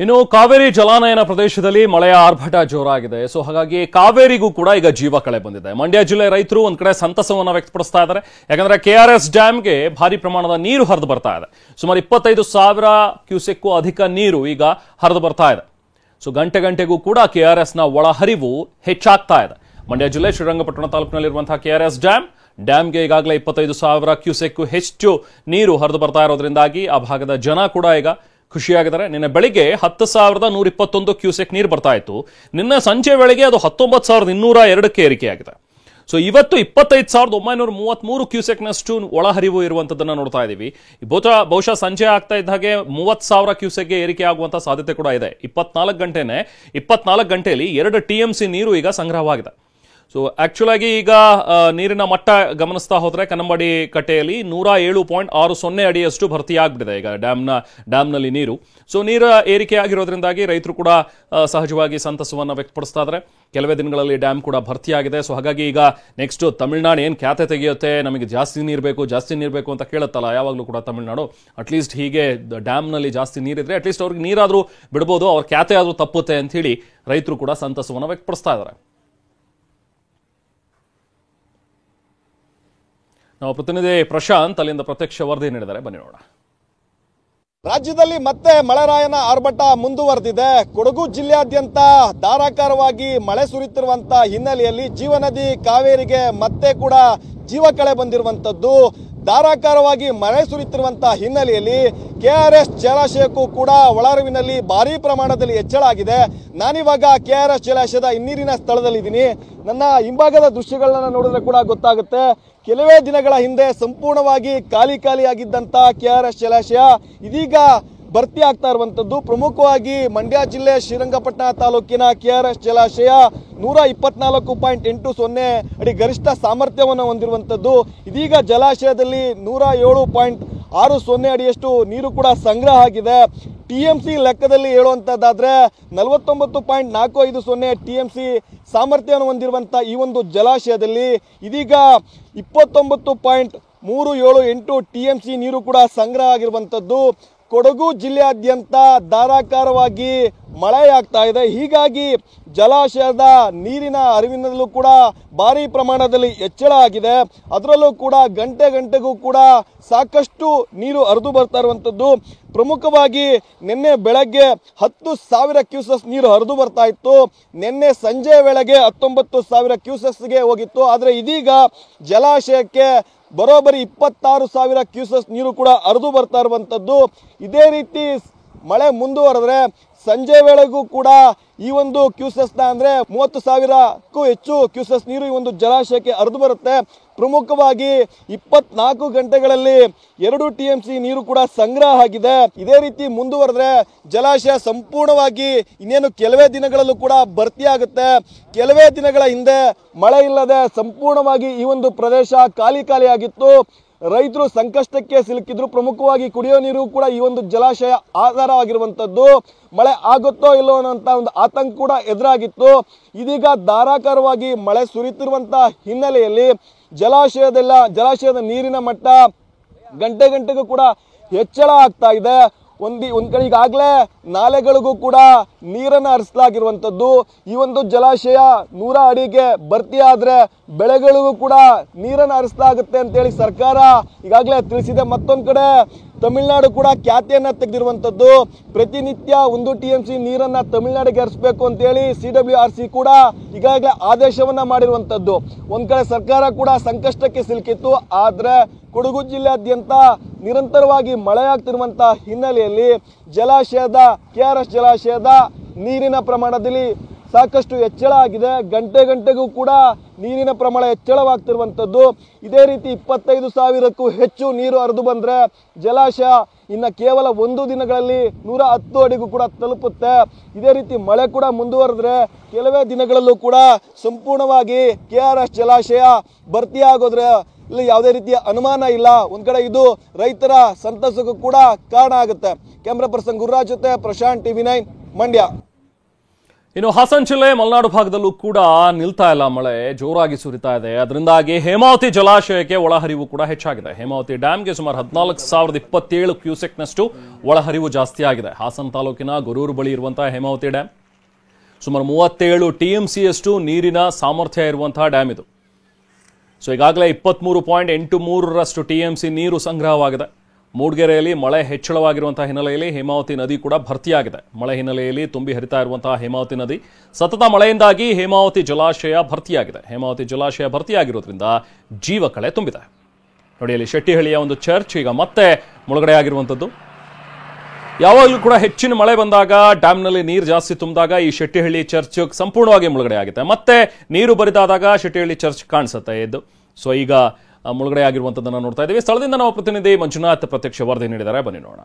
ಇನ್ನು ಕಾವೇರಿ ಜಲಾನಯನ ಪ್ರದೇಶದಲ್ಲಿ ಮಳೆಯ ಆರ್ಭಟ ಜೋರಾಗಿದೆ. ಸೊ ಹಾಗಾಗಿ ಕಾವೇರಿಗೂ ಕೂಡ ಈಗ ಜೀವ ಕಳೆ ಬಂದಿದೆ. ಮಂಡ್ಯ ಜಿಲ್ಲೆ ರೈತರು ಒಂದ್ ಕಡೆ ಸಂತಸವನ್ನ ವ್ಯಕ್ತಪಡಿಸ್ತಾ ಇದ್ದಾರೆ. ಯಾಕಂದ್ರೆ KRS ಡ್ಯಾಂಗೆ ಭಾರಿ ಪ್ರಮಾಣದ ನೀರು ಹರಿದು ಬರ್ತಾ ಇದೆ. ಸುಮಾರು 25,000 ಕ್ಯೂಸೆಕ್ಗೂ ಅಧಿಕ ನೀರು ಈಗ ಹರಿದು ಬರ್ತಾ ಇದೆ. ಸೊ ಗಂಟೆಗೂ ಕೂಡ KRS ನ ಒಳಹರಿವು ಹೆಚ್ಚಾಗ್ತಾ ಇದೆ. ಮಂಡ್ಯ ಜಿಲ್ಲೆ ಶ್ರೀರಂಗಪಟ್ಟಣ ತಾಲೂಕಿನಲ್ಲಿರುವಂತಹ KRS ಡ್ಯಾಂಗೆ ಈಗಾಗಲೇ 25,000 ಕ್ಯೂಸೆಕ್ಗೂ ಹೆಚ್ಚು ನೀರು ಹರಿದು ಬರ್ತಾ ಇರೋದ್ರಿಂದಾಗಿ ಆ ಭಾಗದ ಜನ ಕೂಡ ಈಗ ಖುಷಿಯಾಗಿದ್ದಾರೆ. ನಿನ್ನೆ ಬೆಳಿಗ್ಗೆ 10,121 ಕ್ಯೂಸೆಕ್ ನೀರು ಬರ್ತಾ ಇತ್ತು. ನಿನ್ನೆ ಸಂಜೆ ವೇಳೆಗೆ ಅದು 19,202ಕ್ಕೆ ಏರಿಕೆಯಾಗಿದೆ. ಸೊ ಇವತ್ತು 25,933 ಕ್ಯೂಸೆಕ್ನಷ್ಟು ಒಳಹರಿವು ಇರುವಂತದ್ದನ್ನ ನೋಡ್ತಾ ಇದ್ದೀವಿ. ಬಹುಶಃ ಸಂಜೆ ಆಗ್ತಾ ಇದ್ದ ಹಾಗೆ 30,000 ಕ್ಯೂಸೆಕ್ಗೆ ಏರಿಕೆ ಆಗುವಂತ ಸಾಧ್ಯತೆ ಕೂಡ ಇದೆ. 24 ಗಂಟೆಯಲ್ಲಿ 2 TMC ನೀರು ಈಗ ಸಂಗ್ರಹವಾಗಿದೆ. ಸೊ ಆಕ್ಚುಲ್ ಆಗಿ ಈಗ ನೀರಿನ ಮಟ್ಟ ಗಮನಿಸ್ತಾ ಹೋದ್ರೆ ಕನ್ನಂಬಾಡಿ ಕಟ್ಟೆಯಲ್ಲಿ 107.60 ಅಡಿಯಷ್ಟು ಭರ್ತಿಯಾಗ್ಬಿಟ್ಟಿದೆ ಈಗ ಡ್ಯಾಮ್ನಲ್ಲಿ ನೀರು. ಸೊ ನೀರ ಏರಿಕೆ ಆಗಿರೋದ್ರಿಂದಾಗಿ ರೈತರು ಕೂಡ ಸಹಜವಾಗಿ ಸಂತಸವನ್ನ ವ್ಯಕ್ತಪಡಿಸ್ತಾ ಇದ್ದಾರೆ. ಕೆಲವೇ ದಿನಗಳಲ್ಲಿ ಡ್ಯಾಮ್ ಕೂಡ ಭರ್ತಿಯಾಗಿದೆ. ಸೊ ಹಾಗಾಗಿ ಈಗ ನೆಕ್ಸ್ಟ್ ತಮಿಳುನಾಡು ಏನ್ ಖ್ಯಾತೆ ತೆಗೆಯುತ್ತೆ, ನಮಗೆ ಜಾಸ್ತಿ ನೀರು ಬೇಕು ಅಂತ ಕೇಳುತ್ತಲ್ಲ ಯಾವಾಗಲೂ ಕೂಡ ತಮಿಳುನಾಡು, ಅಟ್ಲೀಸ್ಟ್ ಹೀಗೆ ಡ್ಯಾಮ್ನಲ್ಲಿ ಜಾಸ್ತಿ ನೀರಿದ್ರೆ ಅಟ್ಲೀಸ್ಟ್ ಅವ್ರಿಗೆ ನೀರಾದ್ರೂ ಬಿಡ್ಬೋದು, ಅವ್ರ ಖ್ಯಾತೆ ಆದ್ರೂ ತಪ್ಪುತ್ತೆ ಅಂತ ಹೇಳಿ ರೈತರು ಕೂಡ ಸಂತಸವನ್ನ ವ್ಯಕ್ತಪಡಿಸ್ತಾ ಇದ್ದಾರೆ. ನಾವು ಪ್ರತಿನಿಧಿ ಪ್ರಶಾಂತ್ ಅಲ್ಲಿಂದ ಪ್ರತ್ಯಕ್ಷ ವರದಿ ನೀಡಿದ್ದಾರೆ, ಬನ್ನಿ ನೋಡೋಣ. ರಾಜ್ಯದಲ್ಲಿ ಮತ್ತೆ ಮಳೆರಾಯನ ಆರ್ಭಟ ಮುಂದುವರೆದಿದೆ. ಕೊಡಗು ಜಿಲ್ಲೆಯಾದ್ಯಂತ ಧಾರಾಕಾರವಾಗಿ ಮಳೆ ಸುರಿಯುತ್ತಿರುವಂತಹ ಹಿನ್ನೆಲೆಯಲ್ಲಿ ಜೀವನದಿ ಕಾವೇರಿಗೆ ಮತ್ತೆ ಕೂಡ ಜೀವ ಕಳೆ ಬಂದಿರುವಂತದ್ದು. ಧಾರಾಕಾರವಾಗಿ ಮಳೆ ಸುರಿಯುತ್ತಿರುವಂತಹ ಹಿನ್ನೆಲೆಯಲ್ಲಿ KRS ಜಲಾಶಯಕ್ಕೂ ಕೂಡ ಒಳಹರಿವಿನಲ್ಲಿ ಭಾರಿ ಪ್ರಮಾಣದಲ್ಲಿ ಹೆಚ್ಚಳ ಆಗಿದೆ. ನಾನಿವಾಗ KRS ಜಲಾಶಯದ ಹಿನ್ನೀರಿನ ಸ್ಥಳದಲ್ಲಿದ್ದೀನಿ. ನನ್ನ ಹಿಂಭಾಗದ ದೃಶ್ಯಗಳನ್ನ ನೋಡಿದ್ರೆ ಕೂಡ ಗೊತ್ತಾಗುತ್ತೆ. ಕೆಲವೇ ದಿನಗಳ ಹಿಂದೆ ಸಂಪೂರ್ಣವಾಗಿ ಖಾಲಿಯಾಗಿದ್ದಂತ KRS ಜಲಾಶಯ ಇದೀಗ ಭರ್ತಿ ಆಗ್ತಾ ಇರುವಂತದ್ದು. ಪ್ರಮುಖವಾಗಿ ಮಂಡ್ಯ ಜಿಲ್ಲೆ ಶ್ರೀರಂಗಪಟ್ಟಣ ತಾಲೂಕಿನ KRS ಜಲಾಶಯ 124.80 ಅಡಿ ಗರಿಷ್ಠ ಸಾಮರ್ಥ್ಯವನ್ನು ಹೊಂದಿರುವಂತದ್ದು. ಇದೀಗ ಜಲಾಶಯದಲ್ಲಿ 107.60 ಅಡಿಯಷ್ಟು ನೀರು ಕೂಡ ಸಂಗ್ರಹ ಆಗಿದೆ. TMC ಲೆಕ್ಕದಲ್ಲಿ ಹೇಳುವಂತದ್ದಾದ್ರೆ 49.450 TMC ಸಾಮರ್ಥ್ಯವನ್ನು ಹೊಂದಿರುವಂತಹ ಈ ಒಂದು ಜಲಾಶಯದಲ್ಲಿ ಇದೀಗ 29.378 TMC ನೀರು ಕೂಡ ಸಂಗ್ರಹ ಆಗಿರುವಂತದ್ದು. ಕೊಡಗು ಜಿಲ್ಲೆಯಾದ್ಯಂತ ಧಾರಾಕಾರವಾಗಿ ಮಳೆಯಾಗ್ತಾ ಇದೆ. ಹೀಗಾಗಿ ಜಲಾಶಯದ ನೀರಿನ ಹರಿವಿನಲ್ಲೂ ಕೂಡ ಭಾರಿ ಪ್ರಮಾಣದಲ್ಲಿ ಹೆಚ್ಚಳ ಆಗಿದೆ. ಅದರಲ್ಲೂ ಕೂಡ ಗಂಟೆಗೂ ಕೂಡ ಸಾಕಷ್ಟು ನೀರು ಹರಿದು ಬರ್ತಾ ಇರುವಂತದ್ದು. ಪ್ರಮುಖವಾಗಿ ನಿನ್ನೆ ಬೆಳಗ್ಗೆ 10,000 ಕ್ಯೂಸೆಸ್ ನೀರು ಹರಿದು ಬರ್ತಾ ಇತ್ತು. ನಿನ್ನೆ ಸಂಜೆ ವೇಳೆಗೆ 19,000 ಕ್ಯೂಸೆಸ್ಗೆ ಹೋಗಿತ್ತು. ಆದರೆ ಇದೀಗ ಜಲಾಶಯಕ್ಕೆ ಬರೋಬ್ಬರಿ 26,000 ಕ್ಯೂಸೆಸ್ ನೀರು ಕೂಡ ಹರಿದು ಬರ್ತಾ ಇರುವಂತದ್ದು. ಇದೇ ರೀತಿ ಮಳೆ ಮುಂದುವರೆದ್ರೆ ಸಂಜೆ ವೇಳೆಗೂ ಕೂಡ ಈ ಒಂದು ಕ್ಯೂಸೆಸ್ ಅಂದ್ರೆ 30,000ಕ್ಕೂ ಹೆಚ್ಚು ಕ್ಯೂಸೆಸ್ ನೀರು ಈ ಒಂದು ಜಲಾಶಯಕ್ಕೆ ಹರಿದು ಬರುತ್ತೆ. ಪ್ರಮುಖವಾಗಿ 24 ಗಂಟೆಗಳಲ್ಲಿ 2 TMC ನೀರು ಕೂಡ ಸಂಗ್ರಹ ಆಗಿದೆ. ಇದೇ ರೀತಿ ಮುಂದುವರೆದ್ರೆ ಜಲಾಶಯ ಸಂಪೂರ್ಣವಾಗಿ ಇನ್ನೇನು ಕೆಲವೇ ದಿನಗಳಲ್ಲೂ ಕೂಡ ಭರ್ತಿ ಆಗುತ್ತೆ. ಕೆಲವೇ ದಿನಗಳ ಹಿಂದೆ ಮಳೆ ಇಲ್ಲದೆ ಸಂಪೂರ್ಣವಾಗಿ ಈ ಒಂದು ಪ್ರದೇಶ ಖಾಲಿಯಾಗಿತ್ತು. ರೈತರು ಸಂಕಷ್ಟಕ್ಕೆ ಸಿಲುಕಿದ್ರು. ಪ್ರಮುಖವಾಗಿ ಕುಡಿಯೋ ನೀರು ಕೂಡ ಈ ಒಂದು ಜಲಾಶಯ ಆಧಾರವಾಗಿರುವಂತದ್ದು. ಮಳೆ ಆಗುತ್ತೋ ಇಲ್ಲೋ ಅನ್ನೋಂತ ಒಂದು ಆತಂಕ ಕೂಡ ಎದುರಾಗಿತ್ತು. ಇದೀಗ ಧಾರಾಕಾರವಾಗಿ ಮಳೆ ಸುರಿಯುತ್ತಿರುವಂತಹ ಹಿನ್ನೆಲೆಯಲ್ಲಿ ಜಲಾಶಯದ ನೀರಿನ ಮಟ್ಟ ಗಂಟೆಗೂ ಕೂಡ ಹೆಚ್ಚಳ ಆಗ್ತಾ ಇದೆ. ಒಂದ್ ಕಡೆ ಈಗಾಗಲೇ ನಾಲೆಗಳಿಗೂ ಕೂಡ ನೀರನ್ನು ಹರಿಸಲಾಗಿರುವಂತದ್ದು. ಈ ಒಂದು ಜಲಾಶಯ 100 ಅಡಿಗೆ ಭರ್ತಿ ಆದ್ರೆ ಬೆಳೆಗಳಿಗೂ ಕೂಡ ನೀರನ್ನು ಹರಿಸಲಾಗುತ್ತೆ ಅಂತೇಳಿ ಸರ್ಕಾರ ಈಗಾಗಲೇ ತಿಳಿಸಿದೆ. ಮತ್ತೊಂದ್ ಕಡೆ ತಮಿಳುನಾಡು ಕೂಡ ಖ್ಯಾತಿಯನ್ನ ತೆಗೆದಿರುವಂತದ್ದು. ಪ್ರತಿನಿತ್ಯ 1 TMC ನೀರನ್ನ ತಮಿಳುನಾಡಿಗೆ ಹರಿಸಬೇಕು ಅಂತೇಳಿ CWRC ಕೂಡ ಈಗಾಗಲೇ ಆದೇಶವನ್ನ ಮಾಡಿರುವಂತದ್ದು. ಒಂದ್ ಕಡೆ ಸರ್ಕಾರ ಕೂಡ ಸಂಕಷ್ಟಕ್ಕೆ ಸಿಲುಕಿತ್ತು. ಆದ್ರೆ ಕೊಡಗು ಜಿಲ್ಲೆಯಾದ್ಯಂತ ನಿರಂತರವಾಗಿ ಮಳೆಯಾಗ್ತಿರುವಂತಹ ಹಿನ್ನೆಲೆಯಲ್ಲಿ KRS ಜಲಾಶಯದ ನೀರಿನ ಪ್ರಮಾಣದಲ್ಲಿ ಸಾಕಷ್ಟು ಹೆಚ್ಚಳ ಆಗಿದೆ. ಗಂಟೆಗೂ ಕೂಡ ನೀರಿನ ಪ್ರಮಾಣ ಹೆಚ್ಚಳವಾಗ್ತಿರುವಂತದ್ದು. ಇದೇ ರೀತಿ 25,000ಕ್ಕೂ ಹೆಚ್ಚು ನೀರು ಹರಿದು ಬಂದ್ರೆ ಜಲಾಶಯ ಇನ್ನ ಕೇವಲ 1 ದಿನಗಳಲ್ಲಿ 110 ಅಡಿಗೂ ಕೂಡ ತಲುಪುತ್ತೆ. ಇದೇ ರೀತಿ ಮಳೆ ಕೂಡ ಮುಂದುವರೆದ್ರೆ ಕೆಲವೇ ದಿನಗಳಲ್ಲೂ ಕೂಡ ಸಂಪೂರ್ಣವಾಗಿ KRS ಜಲಾಶಯ ಭರ್ತಿಯಾಗೋದ್ರೆ ಇಲ್ಲಿ ಯಾವುದೇ ರೀತಿಯ ಅನುಮಾನ ಇಲ್ಲ. ಒಂದ್ ಕಡೆ ಇದು ರೈತರ ಸಂತಸಕ್ಕೂ ಕೂಡ ಕಾರಣ ಆಗುತ್ತೆ. ಕ್ಯಾಮ್ರಾ ಪರ್ಸನ್ ಗುರುರಾಜ್ ಜೊತೆ ಪ್ರಶಾಂತ್, TV9 ಮಂಡ್ಯ. ಇನ್ನು ಹಾಸನ ಜಿಲ್ಲೆ ಮಲೆನಾಡು ಭಾಗದಲ್ಲೂ ಕೂಡ ನಿಲ್ತಾ ಇಲ್ಲ, ಮಳೆ ಜೋರಾಗಿ ಸುರಿತಾ ಇದೆ. ಅದರಿಂದಾಗಿ ಹೇಮಾವತಿ ಜಲಾಶಯಕ್ಕೆ ಒಳಹರಿವು ಕೂಡ ಹೆಚ್ಚಾಗಿದೆ. ಹೇಮಾವತಿ ಡ್ಯಾಂಗೆ ಸುಮಾರು 14,027 ಕ್ಯೂಸೆಕ್ನಷ್ಟು ಒಳಹರಿವು ಜಾಸ್ತಿ ಆಗಿದೆ. ಹಾಸನ ತಾಲೂಕಿನ ಗೊರೂರು ಬಳಿ ಇರುವಂತಹ ಹೇಮಾವತಿ ಡ್ಯಾಮ್ ಸುಮಾರು 37 TMCಯಷ್ಟು ನೀರಿನ ಸಾಮರ್ಥ್ಯ ಇರುವಂತಹ ಡ್ಯಾಮ್ ಇದು. ಸೊ ಈಗಾಗಲೇ 23.83ರಷ್ಟು TMC ನೀರು ಸಂಗ್ರಹವಾಗಿದೆ. ಮೂಡಿಗೆರೆಯಲ್ಲಿ ಮಳೆ ಹೆಚ್ಚಳವಾಗಿರುವಂತಹ ಹಿನ್ನೆಲೆಯಲ್ಲಿ ಹೇಮಾವತಿ ನದಿ ಕೂಡ ಭರ್ತಿಯಾಗಿದೆ. ಮಳೆ ಹಿನ್ನೆಲೆಯಲ್ಲಿ ತುಂಬಿ ಹರಿತಾ ಇರುವಂತಹ ಹೇಮಾವತಿ ನದಿ ಸತತ ಮಳೆಯಿಂದಾಗಿ ಹೇಮಾವತಿ ಜಲಾಶಯ ಭರ್ತಿಯಾಗಿದೆ. ಹೇಮಾವತಿ ಜಲಾಶಯ ಭರ್ತಿಯಾಗಿರೋದ್ರಿಂದ ಜೀವಕಳೆ ತುಂಬಿದೆ. ನೋಡಿ, ಅಲ್ಲಿ ಶೆಟ್ಟಿಹಳ್ಳಿಯ ಒಂದು ಚರ್ಚ್ ಈಗ ಮತ್ತೆ ಮುಳುಗಡೆ ಆಗಿರುವಂಥದ್ದು. ಯಾವಾಗಲೂ ಕೂಡ ಹೆಚ್ಚಿನ ಮಳೆ ಬಂದಾಗ ಡ್ಯಾಮ್ನಲ್ಲಿ ನೀರು ಜಾಸ್ತಿ ತುಂಬಿದಾಗ ಈ ಶೆಟ್ಟಿಹಳ್ಳಿ ಚರ್ಚ್ ಸಂಪೂರ್ಣವಾಗಿ ಮುಳುಗಡೆ ಆಗುತ್ತೆ. ಮತ್ತೆ ನೀರು ಬರಿದಾದಾಗ ಶೆಟ್ಟಿಹಳ್ಳಿ ಚರ್ಚ್ ಕಾಣಿಸುತ್ತೆ ಎದ್ದು. ಸೊ ಈಗ ಮುಳುಗಡೆ ಆಗಿರುವಂಥದ್ದನ್ನು ನೋಡ್ತಾ ಇದ್ದೀವಿ. ಸ್ಥಳದಿಂದ ನಾವು ಪ್ರತಿನಿಧಿ ಮಂಜುನಾಥ್ ಪ್ರತ್ಯಕ್ಷ ವರದಿ ನೀಡಿದ್ದಾರೆ, ಬನ್ನಿ ನೋಡೋಣ.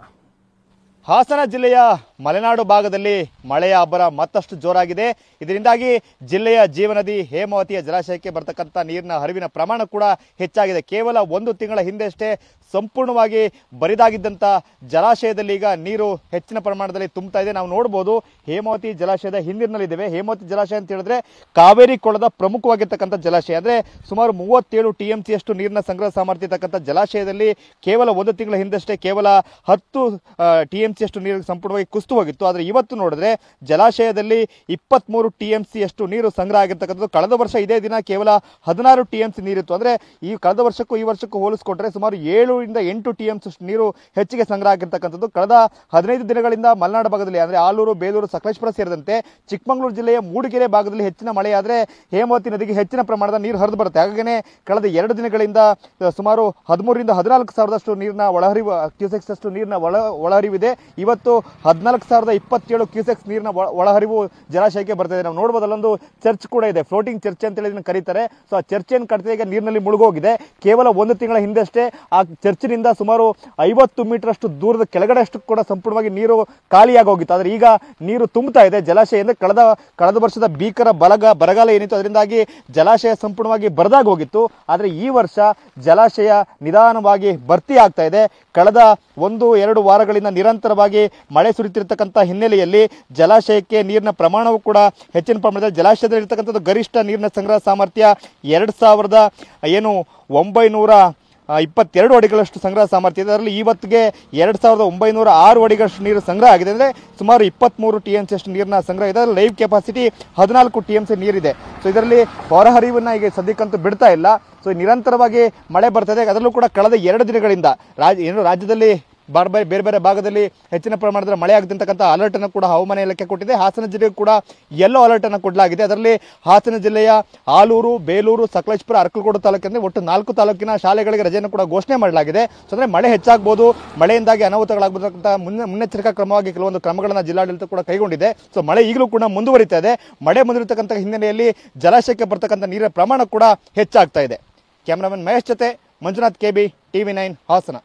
ಹಾಸನ ಜಿಲ್ಲೆಯ ಮಲೆನಾಡು ಭಾಗದಲ್ಲಿ ಮಳೆಯ ಅಬ್ಬರ ಮತ್ತಷ್ಟು ಜೋರಾಗಿದೆ. ಇದರಿಂದಾಗಿ ಜಿಲ್ಲೆಯ ಜೀವನದಿ ಹೇಮಾವತಿಯ ಜಲಾಶಯಕ್ಕೆ ಬರ್ತಕ್ಕಂಥ ನೀರಿನ ಹರಿವಿನ ಪ್ರಮಾಣ ಕೂಡ ಹೆಚ್ಚಾಗಿದೆ. ಕೇವಲ 1 ತಿಂಗಳ ಹಿಂದೆಷ್ಟೇ ಸಂಪೂರ್ಣವಾಗಿ ಬರಿದಾಗಿದ್ದಂಥ ಜಲಾಶಯದಲ್ಲಿ ಈಗ ನೀರು ಹೆಚ್ಚಿನ ಪ್ರಮಾಣದಲ್ಲಿ ತುಂಬುತ್ತಾ ಇದೆ. ನಾವು ನೋಡ್ಬೋದು, ಹೇಮಾವತಿ ಜಲಾಶಯದ ಹಿಂದಿನಲ್ಲಿದ್ದೇವೆ. ಹೇಮಾವತಿ ಜಲಾಶಯ ಅಂತ ಹೇಳಿದ್ರೆ ಕಾವೇರಿ ಕೊಳದ ಪ್ರಮುಖವಾಗಿರ್ತಕ್ಕಂಥ ಜಲಾಶಯ. ಅಂದರೆ ಸುಮಾರು 37 TMCಯಷ್ಟು ನೀರಿನ ಸಂಗ್ರಹ ಸಾಮರ್ಥ್ಯ ಇರ್ತಕ್ಕಂಥ ಜಲಾಶಯದಲ್ಲಿ ಕೇವಲ 1 ತಿಂಗಳ ಹಿಂದಷ್ಟೇ ಕೇವಲ 10 TMCಯಷ್ಟು ನೀರು ಸಂಪೂರ್ಣವಾಗಿ ಕುಸಿದು ಹೋಗಿತ್ತು. ಆದರೆ ಇವತ್ತು ನೋಡಿದ್ರೆ ಜಲಾಶಯದಲ್ಲಿ 23 TMCಯಷ್ಟು ನೀರು ಸಂಗ್ರಹ ಆಗಿರ್ತಕ್ಕಂಥದ್ದು. ಕಳೆದ ವರ್ಷ ಇದೇ ದಿನ ಕೇವಲ 16 TMC ನೀರಿತ್ತು. ಅಂದರೆ ಈ ಕಳೆದ ವರ್ಷಕ್ಕೂ ಈ ವರ್ಷಕ್ಕೂ ಹೋಲಿಸ್ಕೊಂಡ್ರೆ ಸುಮಾರು 7 ರಿಂದ 8 TMC ನೀರು ಹೆಚ್ಚಿಗೆ ಸಂಗ್ರಹ ಆಗಿರ್ತಕ್ಕಂಥದ್ದು. ಕಳೆದ 15 ದಿನಗಳಿಂದ ಮಲೆನಾಡು ಭಾಗದಲ್ಲಿ ಅಂದರೆ ಆಲೂರು, ಬೇಲೂರು, ಸಕಲೇಶಪುರ ಸೇರಿದಂತೆ ಚಿಕ್ಕಮಗಳೂರು ಜಿಲ್ಲೆಯ ಮೂಡಿಗೆರೆ ಭಾಗದಲ್ಲಿ ಹೆಚ್ಚಿನ ಮಳೆಯಾದರೆ ಹೇಮಾವತಿ ನದಿಗೆ ಹೆಚ್ಚಿನ ಪ್ರಮಾಣದ ನೀರು ಹರಿದು ಬರುತ್ತೆ. ಹಾಗಾಗಿನೇ ಕಳೆದ 2 ದಿನಗಳಿಂದ ಸುಮಾರು 13 ರಿಂದ 14 ಸಾವಿರದಷ್ಟು ನೀರಿನ ಒಳಹರಿವು ಕ್ಯೂಸೆಕ್ಸ್ ಅಷ್ಟು ನೀರಿನ ಒಳಹರಿವಿದೆ. ಇವತ್ತು 14,027 ಕ್ಯೂಸೆಕ್ಸ್ ನೀರಿನ ಒಳಹರಿವು ಜಲಾಶಯಕ್ಕೆ ಬರ್ತದೆ. ನಾವು ನೋಡಬಹುದು, ಅಲ್ಲೊಂದು ಚರ್ಚ್ ಕೂಡ ಇದೆ, ಫ್ಲೋಟಿಂಗ್ ಚರ್ಚ್ ಅಂತ ಹೇಳಿ ಕರೀತಾರೆ. ಸೊ ಆ ಚರ್ಚ್ ಏನು ಕಟ್ತಿದೆ ಈಗ ನೀರಿನಲ್ಲಿ ಮುಳುಗೋಗಿದೆ. ಕೇವಲ 1 ತಿಂಗಳ ಹಿಂದಷ್ಟೇ ಆ ಚರ್ಚಿನಿಂದ ಸುಮಾರು 50 ಮೀಟರ್ ಅಷ್ಟು ದೂರದ ಕೆಳಗಡೆ ಅಷ್ಟು ಕೂಡ ಸಂಪೂರ್ಣವಾಗಿ ನೀರು ಖಾಲಿಯಾಗಿ ಹೋಗಿತ್ತು. ಆದರೆ ಈಗ ನೀರು ತುಂಬುತ್ತಾ ಇದೆ ಜಲಾಶಯದಿಂದ. ಕಳೆದ ವರ್ಷದ ಭೀಕರ ಬರಗಾಲ ಏನಿತ್ತು ಅದರಿಂದಾಗಿ ಜಲಾಶಯ ಸಂಪೂರ್ಣವಾಗಿ ಬರದಾಗಿ ಹೋಗಿತ್ತು. ಆದರೆ ಈ ವರ್ಷ ಜಲಾಶಯ ನಿಧಾನವಾಗಿ ಭರ್ತಿ ಆಗ್ತಾ ಇದೆ. ಕಳೆದ 1-2 ವಾರಗಳಿಂದ ನಿರಂತರವಾಗಿ ಮಳೆ ಸುರಿತಿರ್ತಕ್ಕಂಥ ಹಿನ್ನೆಲೆಯಲ್ಲಿ ಜಲಾಶಯಕ್ಕೆ ನೀರಿನ ಪ್ರಮಾಣವೂ ಕೂಡ ಹೆಚ್ಚಿನ ಪ್ರಮಾಣದಲ್ಲಿ ಜಲಾಶಯದಲ್ಲಿ ಇರ್ತಕ್ಕಂಥದ್ದು ಗರಿಷ್ಠ ನೀರಿನ ಸಂಗ್ರಹ ಸಾಮರ್ಥ್ಯ 2,922 ಅಡಿಗಳಷ್ಟು ಸಂಗ್ರಹ ಸಾಮರ್ಥ್ಯ ಇದೆ. ಅದರಲ್ಲಿ ಇವತ್ತಿಗೆ 2,906 ಅಡಿಗಳಷ್ಟು ನೀರು ಸಂಗ್ರಹ ಆಗಿದೆ. ಅಂದರೆ ಸುಮಾರು 23 TMCಯಷ್ಟು ನೀರಿನ ಸಂಗ್ರಹ ಇದೆ. ಅದರಲ್ಲಿ ಲೈವ್ ಕೆಪಾಸಿಟಿ 14 TMC ನೀರಿದೆ. ಸೊ ಇದರಲ್ಲಿ ಹೊರಹರಿವನ್ನು ಈಗ ಸದ್ಯಕ್ಕಂತೂ ಬಿಡ್ತಾ ಇಲ್ಲ. ಸೊ ನಿರಂತರವಾಗಿ ಮಳೆ ಬರ್ತದೆ. ಅದರಲ್ಲೂ ಕೂಡ ಕಳೆದ 2 ದಿನಗಳಿಂದ ರಾಜ್ಯದಲ್ಲಿ ಬೇರೆ ಬೇರೆ ಭಾಗದಲ್ಲಿ ಹೆಚ್ಚಿನ ಪ್ರಮಾಣದಲ್ಲಿ ಮಳೆ ಆಗತಕ್ಕಂಥ ಅಲರ್ಟ್ ಅನ್ನು ಕೂಡ ಹವಾಮಾನ ಇಲಾಖೆ ಕೊಟ್ಟಿದೆ. ಹಾಸನ ಜಿಲ್ಲೆಗೂ ಕೂಡ ಯೆಲ್ಲೋ ಅಲರ್ಟ್ ಅನ್ನು ಕೊಡಲಾಗಿದೆ. ಅದರಲ್ಲಿ ಹಾಸನ ಜಿಲ್ಲೆಯ ಆಲೂರು, ಬೇಲೂರು, ಸಕಲೇಶಪುರ, ಅರಕಲಗೂಡು ತಾಲೂಕಿನಲ್ಲಿ ಒಟ್ಟು 4 ತಾಲೂಕಿನ ಶಾಲೆಗಳಿಗೆ ರಜೆಯನ್ನು ಕೂಡ ಘೋಷಣೆ ಮಾಡಲಾಗಿದೆ. ಸೊ ಅಂದರೆ ಮಳೆ ಹೆಚ್ಚಾಗಬಹುದು, ಮಳೆಯಿಂದಾಗಿ ಅನಾಹುತಗಳಾಗಬಹುದಂತ ಮುನ್ನೆಚ್ಚರಿಕಾ ಕ್ರಮವಾಗಿ ಕೆಲವೊಂದು ಕ್ರಮಗಳನ್ನು ಜಿಲ್ಲಾಡಳಿತ ಕೂಡ ಕೈಗೊಂಡಿದೆ. ಸೊ ಮಳೆ ಈಗಲೂ ಕೂಡ ಮುಂದುವರಿತಾ ಇದೆ. ಮಳೆ ಮುಂದುವರಿತಕ್ಕಂಥ ಹಿನ್ನೆಲೆಯಲ್ಲಿ ಜಲಾಶಯಕ್ಕೆ ಬರ್ತಕ್ಕಂಥ ನೀರಿನ ಪ್ರಮಾಣ ಕೂಡ ಹೆಚ್ಚಾಗ್ತಾ ಇದೆ. ಕ್ಯಾಮರಾಮನ್ ಮಹೇಶ್ ಜೊತೆ ಮಂಜುನಾಥ್, KB, TV9 ಹಾಸನ.